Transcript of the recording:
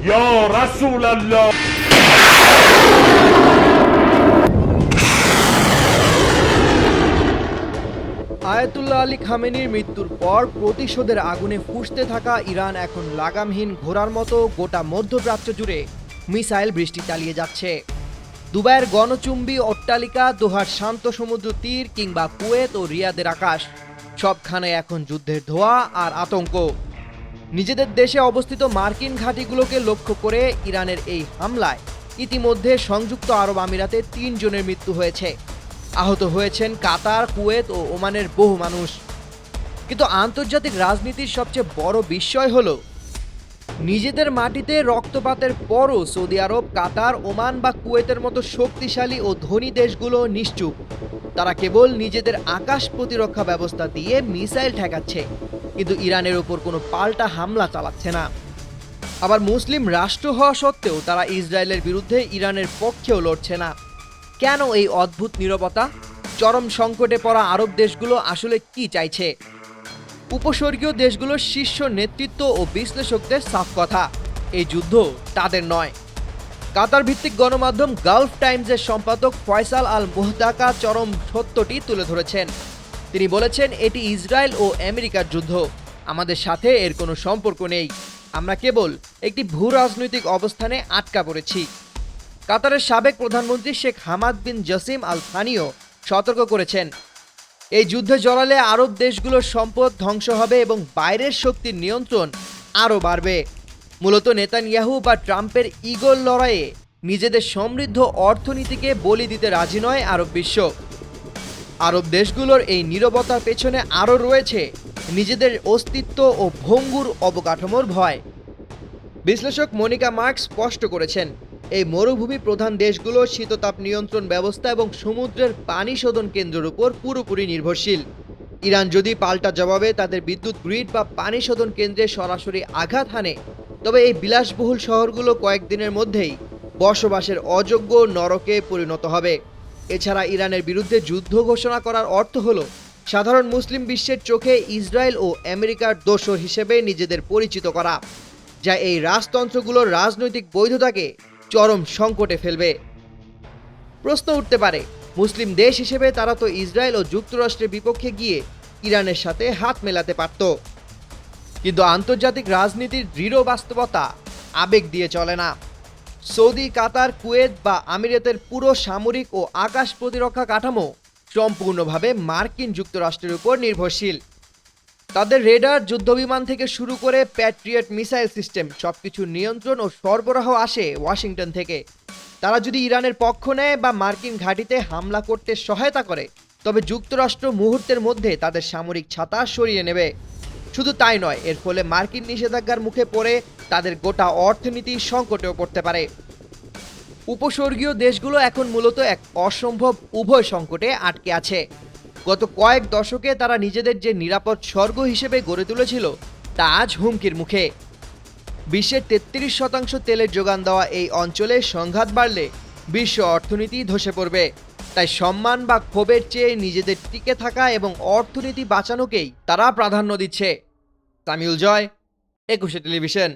ইয়া রাসূলুল্লাহ। Ayatollah Ali খামেনির মৃত্যুর পর প্রতিশোধের আগুনে ফুঁসতে থাকা ইরান এখন লাগামহীন ঘোড়ার মতো গোটা মধ্যপ্রাচ্য জুড়ে মিসাইল বৃষ্টি চালিয়ে যাচ্ছে। দুবাইয়ের গণচুম্বী অট্টালিকা, দোহার শান্ত সমুদ্র তীর কিংবা কুয়েত ও রিয়াদের আকাশ, সবখানে এখন যুদ্ধের ধোঁয়া আর আতঙ্ক। নিজেদের দেশে অবস্থিত মার্কিন ঘাঁটিগুলোকে লক্ষ্য করে ইরানের এই হামলায় ইতিমধ্যে সংযুক্ত আরব আমিরাতে ৩ জনের মৃত্যু হয়েছে। আহত হয়েছেন কাতার, কুয়েত ও ওমানের বহু মানুষ। কিন্তু আন্তর্জাতিক রাজনীতির সবচেয়ে বড় বিস্ময় হলো, নিজেদের মাটিতে রক্তপাতের পরও সৌদি আরব, কাতার, ওমান বা কুয়েতের মতো শক্তিশালী ও ধনী দেশগুলো নিশ্চুপ। তারা কেবল নিজেদের আকাশ প্রতিরক্ষা ব্যবস্থা দিয়ে মিসাইল ঠেকাচ্ছে, কিন্তু ইরানের উপর কোনো পাল্টা হামলা চালাচ্ছে না। আবার মুসলিম রাষ্ট্র হওয়া সত্ত্বেও তারা ইসরায়েলের বিরুদ্ধে ইরানের পক্ষেও লড়ছে না। কেন এই অদ্ভুত নীরবতা? চরম সংকটে পড়া আরব দেশগুলো আসলে কি চাইছে? উপস্বর্গীয় দেশগুলোর শীর্ষ নেতৃত্ব ও বিশ্লেষকদের সাফ কথা, এই যুদ্ধ তাদের নয়। কাতার ভিত্তিক গণমাধ্যম গালফ টাইমসের সম্পাদক ফয়সাল আল মুহতাকা চরম সত্যটি তুলে ধরেছেন। তিনি বলেছেন, এটি ইসরায়েল ও আমেরিকার যুদ্ধ, আমাদের সাথে এর কোনো সম্পর্ক নেই। আমরা কেবল একটি ভূ রাজনৈতিক অবস্থানে আটকা পড়েছি। কাতারের সাবেক প্রধানমন্ত্রী শেখ হামাদ বিন জাসিম আল থানিও সতর্ক করেছেন, এই যুদ্ধে জড়ালে আরব দেশগুলোর সম্পদ ধ্বংস হবে এবং বাইরের শক্তির নিয়ন্ত্রণ আরও বাড়বে। মূলত নেতানিয়াহু বা ট্রাম্পের ইগোর লড়াইয়ে নিজেদের সমৃদ্ধ অর্থনীতিকে বলি দিতে রাজি নয় আরব বিশ্ব। আরব দেশগুলোর এই নীরবতার পেছনে আরও রয়েছে নিজেদের অস্তিত্ব ও ভঙ্গুর অবকাঠামোর ভয়। বিশ্লেষক মনিকা মার্ক স্পষ্ট করেছেন, এই মরুভূমি প্রধান দেশগুলো শীততাপ নিয়ন্ত্রণ ব্যবস্থা এবং সমুদ্রের পানি শোধন কেন্দ্রের উপর পুরোপুরি নির্ভরশীল। ইরান যদি পাল্টা জবাবে তাদের বিদ্যুৎ গ্রিড বা পানি শোধন কেন্দ্রে সরাসরি আঘাত হানে, তবে এই বিলাসবহুল শহরগুলো কয়েকদিনের মধ্যেই বসবাসের অযোগ্য নরকে পরিণত হবে। এছাড়া ইরানের বিরুদ্ধে যুদ্ধ ঘোষণা করার অর্থ হল সাধারণ মুসলিম বিশ্বের চোখে ইসরায়েল ও আমেরিকার দোসর হিসেবে নিজেদের পরিচিত করা, যা এই রাজতন্ত্রগুলোর রাজনৈতিক বৈধতাকে চরম সংকটে ফেলবে। প্রশ্ন উঠতে পারে, মুসলিম দেশ হিসেবে তারা তো ইসরায়েল ও যুক্তরাষ্ট্রের বিপক্ষে গিয়ে ইরানের সাথে হাত মেলাতে পারত। কিন্তু আন্তর্জাতিক রাজনীতির দৃঢ় বাস্তবতা আবেগ দিয়ে চলে না। সৌদি, কাতার, কুয়েত বা আমিরাতের পুরো সামরিক ও আকাশ প্রতিরক্ষা কাঠামো সম্পূর্ণভাবে মার্কিন যুক্তরাষ্ট্রের উপর নির্ভরশীল। তাদের রেডার, যুদ্ধবিমান থেকে শুরু করে প্যাট্রিয়ট মিসাইল সিস্টেম, সবকিছুর নিয়ন্ত্রণ ও সরবরাহ আসে ওয়াশিংটন থেকে। তারা যদি ইরানের পক্ষ নেয় বা মার্কিন ঘাঁটিতে হামলা করতে সহায়তা করে, তবে যুক্তরাষ্ট্র মুহূর্তের মধ্যে তাদের সামরিক ছাতা সরিয়ে নেবে। শুধু তাই নয়, এর ফলে মার্কিন নিষেধাজ্ঞার মুখে পড়ে তাদের গোটা অর্থনীতি সংকটেও পড়তে পারে। উপস্বর্গীয় দেশগুলো এখন মূলত এক অসম্ভব উভয় সংকটে আটকে আছে। গত কয়েক দশকে তারা নিজেদের যে নিরাপদ স্বর্গ হিসেবে গড়ে তুলেছিল, তা আজ হুমকির মুখে। বিশ্বের 33% তেলের যোগান দেওয়া এই অঞ্চলে সংঘাত বাড়লে বিশ্ব অর্থনীতি ধসে পড়বে। তাই সম্মান বা ক্ষোভের চেয়ে নিজেদের টিকে থাকা এবং অর্থনীতি বাঁচানোকেই তারা প্রাধান্য দিচ্ছে। সামিউল জয়, 21 টেলিভিশন।